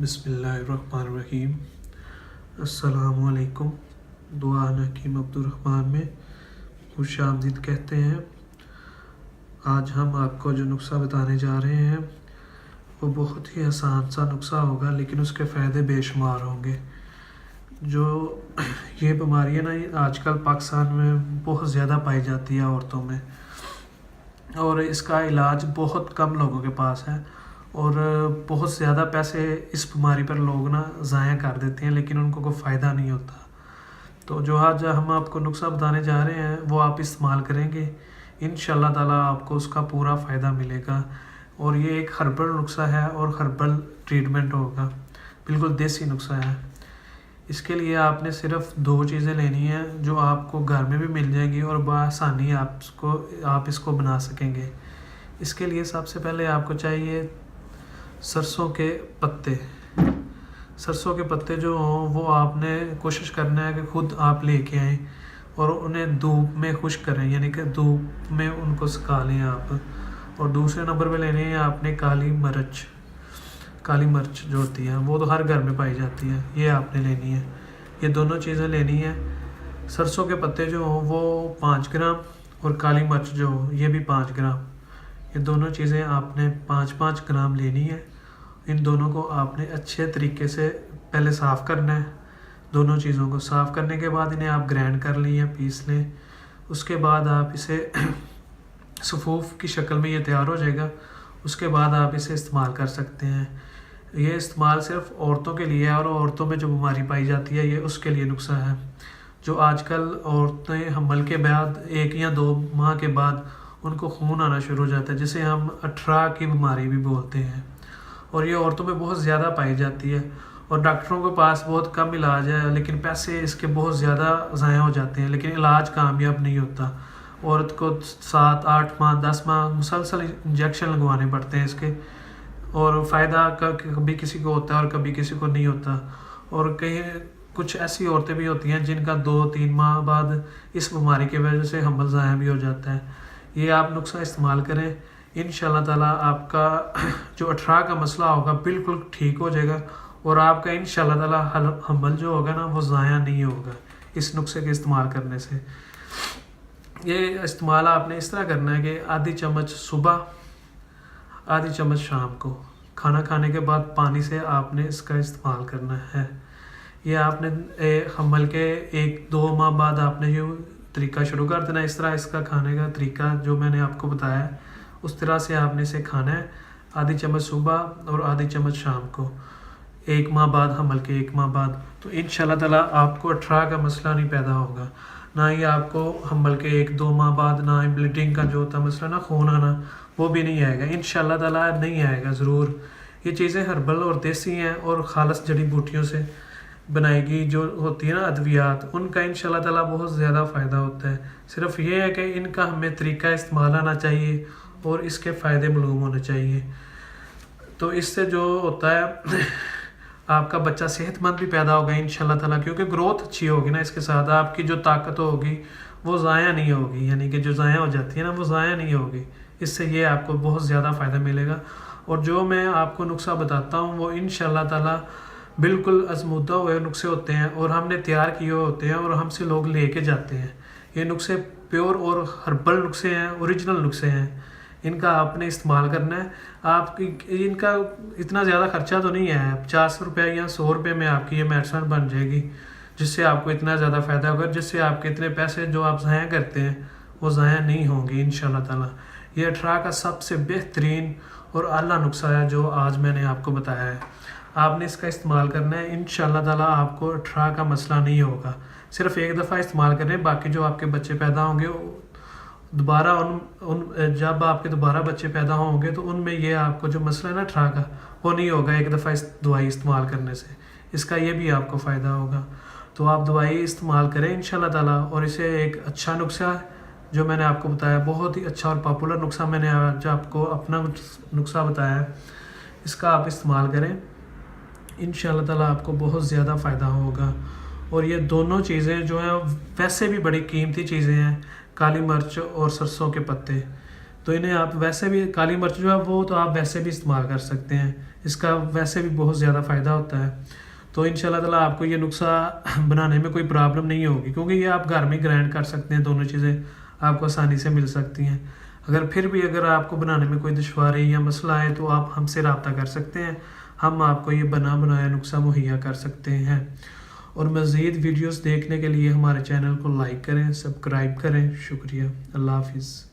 بسم اللہ الرحمن الرحیم۔ السلام علیکم۔ دعا حکیم عبدالرحمن میں خوش آمدید کہتے ہیں۔ آج ہم آپ کو جو نسخہ بتانے جا رہے ہیں وہ بہت ہی آسان سا نسخہ ہوگا، لیکن اس کے فائدے بے شمار ہوں گے۔ جو یہ بیماری ہے نا، یہ آج کل پاکستان میں بہت زیادہ پائی جاتی ہے عورتوں میں، اور اس کا علاج بہت کم لوگوں کے پاس ہے، اور بہت زیادہ پیسے اس بیماری پر لوگ ضائع کر دیتے ہیں، لیکن ان کو کوئی فائدہ نہیں ہوتا۔ تو جو آج ہم آپ کو نسخہ بتانے جا رہے ہیں وہ آپ استعمال کریں گے، انشاءاللہ تعالیٰ آپ کو اس کا پورا فائدہ ملے گا۔ اور یہ ایک ہربل نسخہ ہے اور ہربل ٹریٹمنٹ ہوگا، بالکل دیسی نسخہ ہے۔ اس کے لیے آپ نے صرف 2 چیزیں لینی ہیں جو آپ کو گھر میں بھی مل جائیں گی اور بآسانی آپ اس کو بنا سکیں گے۔ اس کے لیے سب سے پہلے آپ کو چاہیے سرسوں کے پتے۔ سرسوں کے پتے جو ہوں وہ آپ نے کوشش کرنا ہے کہ خود آپ لے کے آئیں اور انہیں دھوپ میں خشک کریں، یعنی کہ دھوپ میں ان کو سکھا لیں آپ۔ اور دوسرے نمبر پہ لینے ہیں آپ نے کالی مرچ جو ہوتی ہے وہ تو ہر گھر میں پائی جاتی ہے، یہ آپ نے لینی ہے۔ یہ دونوں چیزیں لینی ہیں۔ سرسوں کے پتے جو ہوں وہ 5 گرام اور کالی مرچ جو ہو یہ بھی 5 گرام، یہ دونوں چیزیں آپ نے 5-5 گرام لینی ہے۔ ان دونوں کو آپ نے اچھے طریقے سے پہلے صاف کرنا ہے۔ دونوں چیزوں کو صاف کرنے کے بعد انہیں آپ گرائنڈ کر لیں یا پیس لیں۔ اس کے بعد آپ اسے صفوف کی شکل میں یہ تیار ہو جائے گا، اس کے بعد آپ اسے استعمال کر سکتے ہیں۔ یہ استعمال صرف عورتوں کے لیے ہے، اور عورتوں میں جو بیماری پائی جاتی ہے یہ اس کے لیے نسخہ ہے۔ جو آج کل عورتیں حمل کے بعد 1 یا 2 ماہ کے بعد ان کو خون آنا شروع ہو جاتا ہے، جسے ہم اٹھرا کی بیماری بھی بولتے ہیں، اور یہ عورتوں میں بہت زیادہ پائی جاتی ہے، اور ڈاکٹروں کے پاس بہت کم علاج ہے، لیکن پیسے اس کے بہت زیادہ ضائع ہو جاتے ہیں، لیکن علاج کامیاب نہیں ہوتا۔ عورت کو 7-8 ماہ 10 ماہ مسلسل انجیکشن لگوانے پڑتے ہیں اس کے، اور فائدہ کبھی کسی کو ہوتا ہے اور کبھی کسی کو نہیں ہوتا۔ اور کچھ ایسی عورتیں بھی ہوتی ہیں جن کا 2-3 ماہ بعد اس بیماری کی وجہ سے حمل ضائع بھی ہو جاتا ہے۔ یہ آپ نسخہ استعمال کریں، انشاءاللہ تعالیٰ آپ کا جو اٹھرا کا مسئلہ ہوگا بالکل ٹھیک ہو جائے گا، اور آپ کا انشاءاللہ تعالیٰ حمل جو ہوگا وہ ضائع نہیں ہوگا اس نسخے کے استعمال کرنے سے۔ یہ استعمال آپ نے اس طرح کرنا ہے کہ آدھی چمچ صبح، آدھی چمچ شام کو، کھانا کھانے کے بعد پانی سے آپ نے اس کا استعمال کرنا ہے۔ یہ آپ نے حمل کے 1-2 ماہ بعد آپ نے یہ طریقہ شروع کر دینا۔ اس طرح اس کا کھانے کا طریقہ جو میں نے آپ کو بتایا ہے اس طرح سے آپ نے اسے کھانا ہے، آدھی چمچ صبح اور آدھی چمچ شام کو، 1 ماہ بعد، حمل کے 1 ماہ بعد، تو انشاءاللہ تعالیٰ آپ کو اٹھرا کا مسئلہ نہیں پیدا ہوگا، نہ ہی آپ کو حمل کے 1-2 ماہ بعد نہ ہی بلیڈنگ کا جو ہوتا مسئلہ خون آنا وہ بھی نہیں آئے گا، انشاءاللہ تعالیٰ نہیں آئے گا ضرور۔ یہ چیزیں ہربل اور دیسی ہیں اور خالص جڑی بوٹیوں سے بنائے گی جو ہوتی ہے ادویات، ان کا انشاءاللہ تعالیٰ بہت زیادہ فائدہ ہوتا ہے۔ صرف یہ ہے کہ ان کا ہمیں طریقہ استعمال آنا چاہیے اور اس کے فائدے معلوم ہونے چاہیے۔ تو اس سے جو ہوتا ہے آپ کا بچہ صحت مند بھی پیدا ہوگا انشاءاللہ تعالیٰ، کیونکہ گروتھ اچھی ہوگی اس کے ساتھ، آپ کی جو طاقت ہوگی وہ ضائع نہیں ہوگی، یعنی کہ جو ضائع ہو جاتی ہے وہ ضائع نہیں ہوگی۔ اس سے یہ آپ کو بہت زیادہ فائدہ ملے گا، اور جو میں آپ کو نسخہ بتاتا ہوں وہ انشاءاللہ تعالیٰ بالکل آزمودہ ہوئے نسخے ہوتے ہیں، اور ہم نے تیار کیے ہوتے ہیں، اور ہم سے لوگ لے کے جاتے ہیں۔ یہ نسخے پیور اور ہربل نسخے ہیں، اوریجنل نسخے ہیں، ان کا آپ نے استعمال کرنا ہے۔ ان کا اتنا زیادہ خرچہ تو نہیں ہے، 50 روپے یا 100 روپے میں آپ کی یہ میڈیسن بن جائے گی، جس سے آپ کو اتنا زیادہ فائدہ ہوگا، جس سے آپ کے اتنے پیسے جو آپ ضائع کرتے ہیں وہ ضائع نہیں ہوں گے انشاءاللہ تعالیٰ۔ یہ اٹھرا کا سب سے بہترین اور اعلیٰ نسخہ ہے جو آج میں نے آپ کو بتایا ہے۔ آپ نے اس کا استعمال کرنا ہے، انشاءاللہ تعالیٰ آپ کو اٹھرا کا مسئلہ نہیں ہوگا۔ صرف 1 دفعہ استعمال کریں، باقی جو آپ کے بچے پیدا ہوں گے دوبارہ جب آپ کے دوبارہ بچے پیدا ہوں گے تو ان میں یہ آپ کو جو مسئلہ ہے اٹھرا کا وہ نہیں ہوگا 1 دفعہ اس دوائی استعمال کرنے سے، اس کا یہ بھی آپ کو فائدہ ہوگا۔ تو آپ دوائی استعمال کریں انشاءاللہ تعالیٰ، اور اسے ایک اچھا نسخہ ہے جو میں نے آپ کو بتایا، بہت ہی اچھا اور پاپولر نسخہ میں نے آج آپ کو اپنا نسخہ بتایا ہے، اس کا آپ استعمال کریں، انشاءاللہ تعالیٰ آپ کو بہت زیادہ فائدہ ہوگا۔ اور یہ دونوں چیزیں جو ہیں ویسے بھی بڑی قیمتی چیزیں ہیں، کالی مرچ اور سرسوں کے پتے، تو انہیں آپ ویسے بھی، کالی مرچ جو ہے وہ تو آپ ویسے بھی استعمال کر سکتے ہیں، اس کا ویسے بھی بہت زیادہ فائدہ ہوتا ہے. تو انشاءاللہ تعالیٰ آپ کو یہ نسخہ بنانے میں کوئی پرابلم نہیں ہوگی، کیونکہ یہ آپ گھر میں گرائنڈ کر سکتے ہیں، دونوں چیزیں آپ کو آسانی سے مل سکتی ہیں. اگر پھر بھی اگر آپ کو بنانے میں کوئی دشواری یا مسئلہ ہے تو آپ ہم سے رابطہ کر سکتے ہیں، ہم آپ کو یہ بنا بنایا نسخہ مہیا کر سکتے ہیں. اور مزید ویڈیوز دیکھنے کے لیے ہمارے چینل کو لائک کریں، سبسکرائب کریں. شکریہ. اللہ حافظ.